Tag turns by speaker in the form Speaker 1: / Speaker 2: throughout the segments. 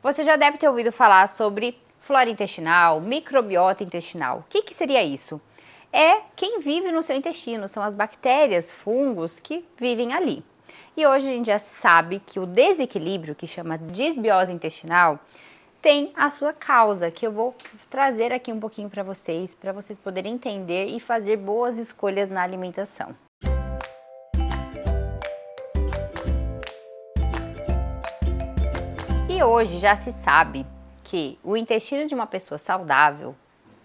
Speaker 1: Você já deve ter ouvido falar sobre flora intestinal, microbiota intestinal. O que seria isso? É quem vive no seu intestino, são as bactérias, fungos que vivem ali. E hoje a gente já sabe que o desequilíbrio, que chama disbiose intestinal, tem a sua causa, que eu vou trazer aqui um pouquinho para vocês poderem entender e fazer boas escolhas na alimentação. E hoje já se sabe que o intestino de uma pessoa saudável,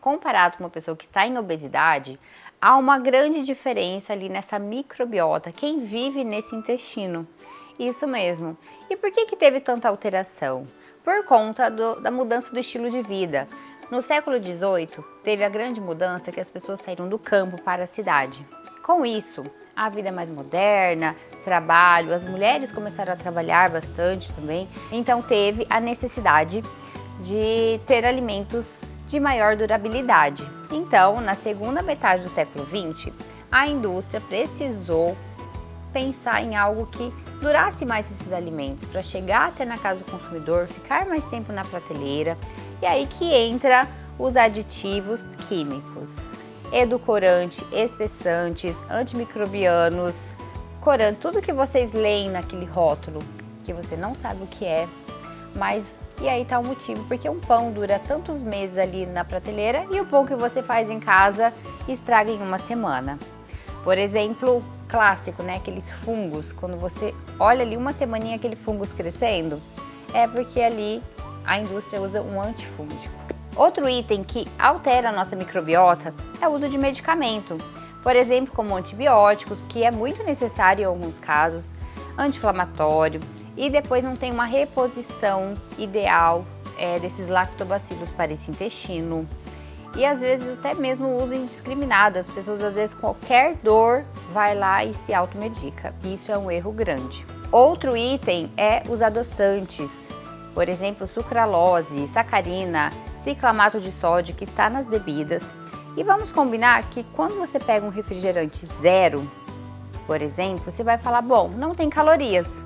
Speaker 1: comparado com uma pessoa que está em obesidade, há uma grande diferença ali nessa microbiota, quem vive nesse intestino. Isso mesmo. E por que teve tanta alteração? Por conta da mudança do estilo de vida. No século XVIII, teve a grande mudança que as pessoas saíram do campo para a cidade. Com isso, a vida mais moderna, trabalho, as mulheres começaram a trabalhar bastante também, então teve a necessidade de ter alimentos de maior durabilidade. Então, na segunda metade do século XX, a indústria precisou pensar em algo que durasse mais esses alimentos, para chegar até na casa do consumidor, ficar mais tempo na prateleira, e aí que entra os aditivos químicos. Edulcorante, espessantes, antimicrobianos, corante, tudo que vocês leem naquele rótulo, que você não sabe o que é, mas e aí tá o motivo, porque um pão dura tantos meses ali na prateleira e o pão que você faz em casa estraga em uma semana. Por exemplo, clássico, né, aqueles fungos, quando você olha ali uma semaninha aquele fungos crescendo, é porque ali a indústria usa um antifúngico. Outro item que altera a nossa microbiota é o uso de medicamento, por exemplo, como antibióticos, que é muito necessário em alguns casos, anti-inflamatório, e depois não tem uma reposição ideal desses lactobacilos para esse intestino. E às vezes até mesmo o uso indiscriminado, as pessoas às vezes qualquer dor vai lá e se automedica, isso é um erro grande. Outro item é os adoçantes, por exemplo, sucralose, sacarina, ciclamato de sódio que está nas bebidas. E vamos combinar que quando você pega um refrigerante zero, por exemplo, você vai falar, bom, não tem calorias.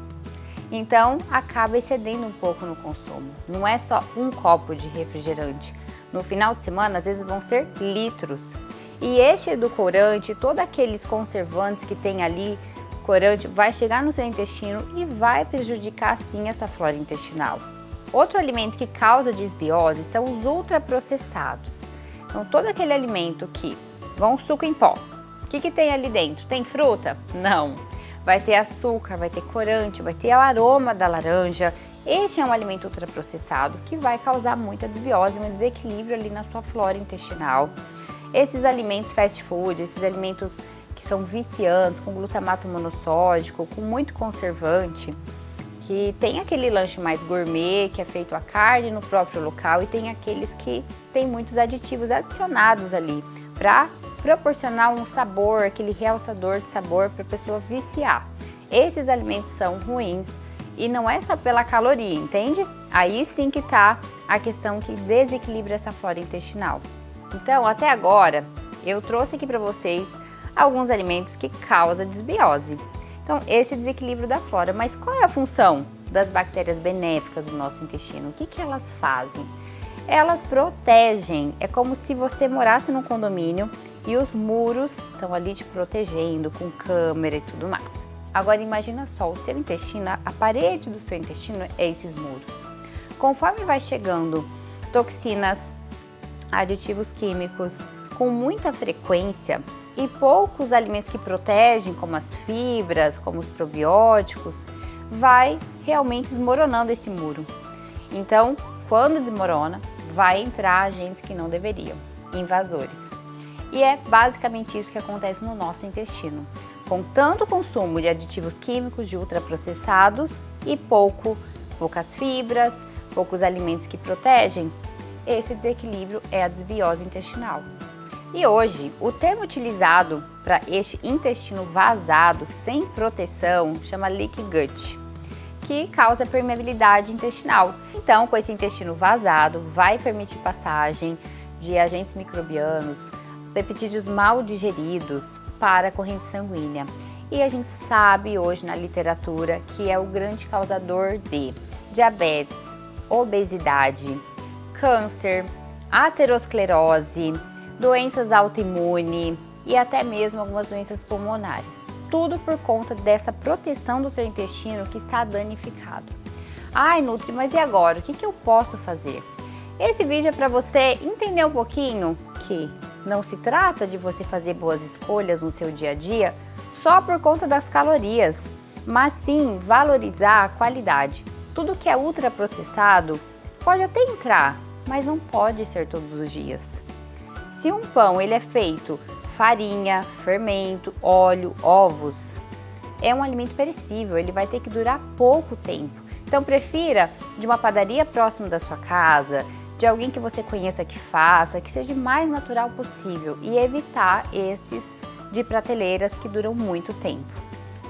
Speaker 1: Então acaba excedendo um pouco no consumo. Não é só um copo de refrigerante. No final de semana, às vezes vão ser litros. E este edulcorante, todos aqueles conservantes que tem ali, corante, vai chegar no seu intestino e vai prejudicar sim essa flora intestinal. Outro alimento que causa disbiose são os ultraprocessados. Então, todo aquele alimento que, igual um suco em pó, o que tem ali dentro? Tem fruta? Não. Vai ter açúcar, vai ter corante, vai ter o aroma da laranja. Este é um alimento ultraprocessado que vai causar muita desbiose, um desequilíbrio ali na sua flora intestinal. Esses alimentos fast food, esses alimentos que são viciantes, com glutamato monossódico, com muito conservante, que tem aquele lanche mais gourmet, que é feito a carne no próprio local, e tem aqueles que tem muitos aditivos adicionados ali para proporcionar um sabor, aquele realçador de sabor para a pessoa viciar. Esses alimentos são ruins e não é só pela caloria, entende? Aí sim que tá a questão que desequilibra essa flora intestinal. Então, até agora, eu trouxe aqui para vocês alguns alimentos que causam desbiose. Então, esse desequilíbrio da flora, mas qual é a função das bactérias benéficas do nosso intestino? O que elas fazem? Elas protegem, é como se você morasse num condomínio e os muros estão ali te protegendo com câmera e tudo mais. Agora imagina só, o seu intestino, a parede do seu intestino é esses muros. Conforme vai chegando toxinas, aditivos químicos com muita frequência e poucos alimentos que protegem, como as fibras, como os probióticos, vai realmente desmoronando esse muro. Então, quando desmorona, vai entrar agentes que não deveriam, invasores. E é basicamente isso que acontece no nosso intestino. Com tanto consumo de aditivos químicos, de ultraprocessados e poucas fibras, poucos alimentos que protegem, esse desequilíbrio é a desbiose intestinal. E hoje, o termo utilizado para este intestino vazado, sem proteção, chama leaky gut, que causa permeabilidade intestinal. Então, com esse intestino vazado, vai permitir passagem de agentes microbianos, peptídeos mal digeridos para a corrente sanguínea. E a gente sabe hoje na literatura que é o grande causador de diabetes, obesidade, câncer, aterosclerose, doenças autoimunes e até mesmo algumas doenças pulmonares. Tudo por conta dessa proteção do seu intestino que está danificado. Ai, Nutri, mas e agora? O que eu posso fazer? Esse vídeo é para você entender um pouquinho que não se trata de você fazer boas escolhas no seu dia a dia só por conta das calorias, mas sim valorizar a qualidade. Tudo que é ultraprocessado pode até entrar, mas não pode ser todos os dias. Se um pão ele é feito farinha, fermento, óleo, ovos, é um alimento perecível, ele vai ter que durar pouco tempo. Então prefira de uma padaria próximo da sua casa, de alguém que você conheça que faça, que seja o mais natural possível e evitar esses de prateleiras que duram muito tempo.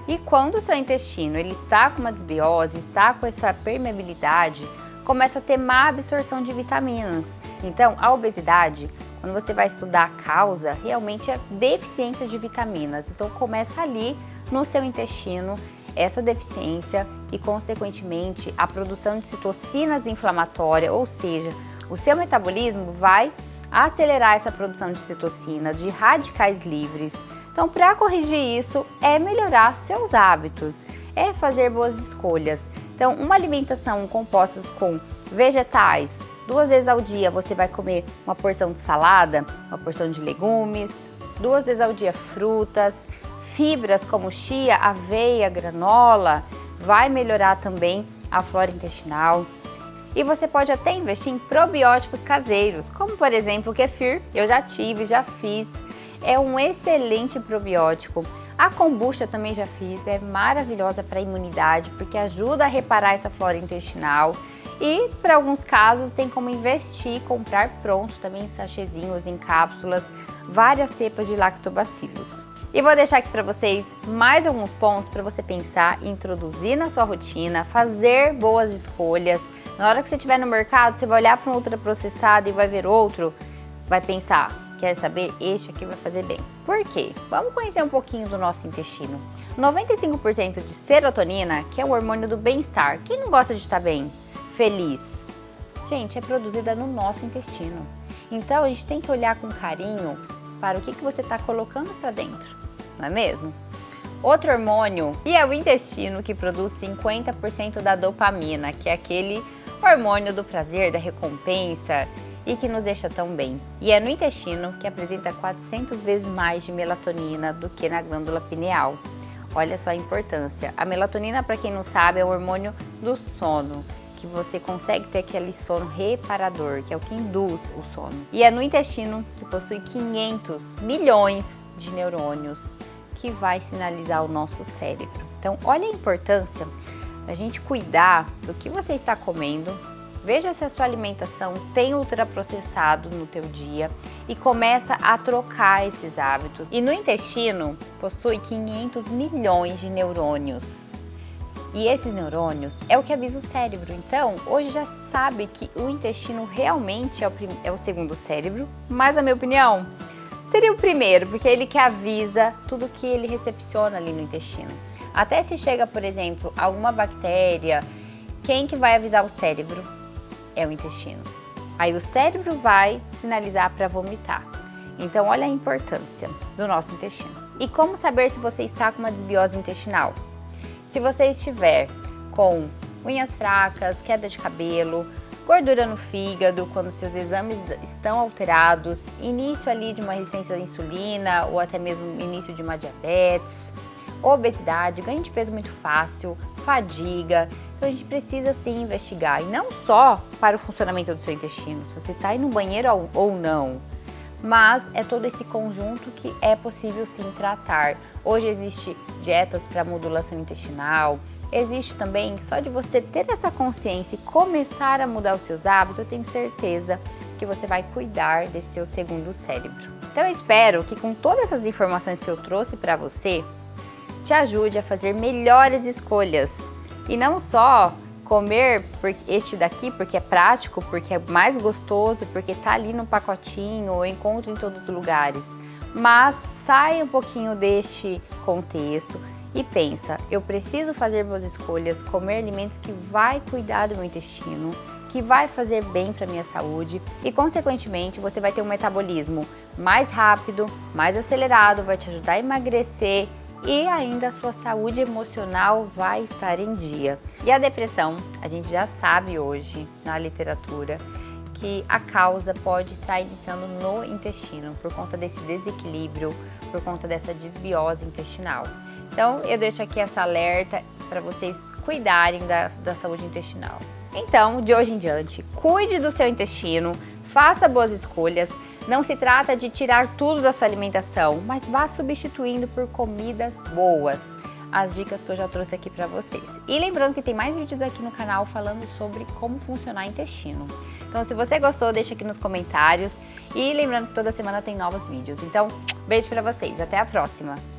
Speaker 1: E quando o seu intestino ele está com uma desbiose, está com essa permeabilidade, começa a ter má absorção de vitaminas. Então, a obesidade, quando você vai estudar a causa, realmente é deficiência de vitaminas. Então, começa ali no seu intestino essa deficiência e, consequentemente, a produção de citocinas inflamatórias, ou seja, o seu metabolismo vai acelerar essa produção de citocina, de radicais livres. Então, para corrigir isso, é melhorar seus hábitos, é fazer boas escolhas. Então, uma alimentação composta com vegetais, 2 vezes ao dia você vai comer uma porção de salada, uma porção de legumes, 2 vezes ao dia frutas, fibras como chia, aveia, granola, vai melhorar também a flora intestinal. E você pode até investir em probióticos caseiros, como por exemplo o kefir, eu já tive, já fiz, é um excelente probiótico. A kombucha também já fiz, é maravilhosa para a imunidade, porque ajuda a reparar essa flora intestinal. E para alguns casos tem como investir, comprar pronto também em sachêzinhos, em cápsulas, várias cepas de lactobacilos. E vou deixar aqui para vocês mais alguns pontos para você pensar e introduzir na sua rotina, fazer boas escolhas. Na hora que você estiver no mercado, você vai olhar para um ultraprocessado e vai ver outro, vai pensar, quer saber? Este aqui vai fazer bem. Por quê? Vamos conhecer um pouquinho do nosso intestino. 95% de serotonina, que é o hormônio do bem-estar. Quem não gosta de estar bem? Feliz? Gente, é produzida no nosso intestino. Então, a gente tem que olhar com carinho para o que você está colocando para dentro, não é mesmo? Outro hormônio, e é o intestino que produz 50% da dopamina, que é aquele hormônio do prazer, da recompensa e que nos deixa tão bem. E é no intestino que apresenta 400 vezes mais de melatonina do que na glândula pineal. Olha só a importância. A melatonina, para quem não sabe, é o hormônio do sono, que você consegue ter aquele sono reparador, que é o que induz o sono. E é no intestino que possui 500 milhões de neurônios, que vai sinalizar o nosso cérebro. Então, olha a importância da gente cuidar do que você está comendo. Veja se a sua alimentação tem ultraprocessado no teu dia e começa a trocar esses hábitos. E no intestino possui 500 milhões de neurônios. E esses neurônios é o que avisa o cérebro. Então, hoje já se sabe que o intestino realmente é o segundo cérebro, mas na minha opinião, seria o primeiro, porque é ele que avisa tudo que ele recepciona ali no intestino. Até se chega, por exemplo, alguma bactéria, quem que vai avisar o cérebro? É o intestino. Aí o cérebro vai sinalizar para vomitar. Então, olha a importância do nosso intestino. E como saber se você está com uma desbiose intestinal? Se você estiver com unhas fracas, queda de cabelo, gordura no fígado, quando seus exames estão alterados, início ali de uma resistência à insulina ou até mesmo início de uma diabetes, obesidade, ganho de peso muito fácil, fadiga. Então a gente precisa sim investigar, e não só para o funcionamento do seu intestino, se você está indo no banheiro ou não, mas é todo esse conjunto que é possível sim tratar. Hoje existe dietas para modulação intestinal, existe também, só de você ter essa consciência e começar a mudar os seus hábitos, eu tenho certeza que você vai cuidar desse seu segundo cérebro. Então eu espero que com todas essas informações que eu trouxe para você, te ajude a fazer melhores escolhas. E não só comer este daqui porque é prático, porque é mais gostoso, porque tá ali no pacotinho ou encontro em todos os lugares. Mas saia um pouquinho deste contexto e pensa, eu preciso fazer boas escolhas, comer alimentos que vai cuidar do meu intestino, que vai fazer bem para minha saúde e, consequentemente, você vai ter um metabolismo mais rápido, mais acelerado, vai te ajudar a emagrecer e ainda a sua saúde emocional vai estar em dia. E a depressão, a gente já sabe hoje na literatura que a causa pode estar iniciando no intestino por conta desse desequilíbrio, por conta dessa desbiose intestinal. Então, eu deixo aqui essa alerta para vocês cuidarem da saúde intestinal. Então, de hoje em diante, cuide do seu intestino, faça boas escolhas. Não se trata de tirar tudo da sua alimentação, mas vá substituindo por comidas boas. As dicas que eu já trouxe aqui para vocês. E lembrando que tem mais vídeos aqui no canal falando sobre como funcionar o intestino. Então, se você gostou, deixa aqui nos comentários. E lembrando que toda semana tem novos vídeos. Então, beijo para vocês. Até a próxima!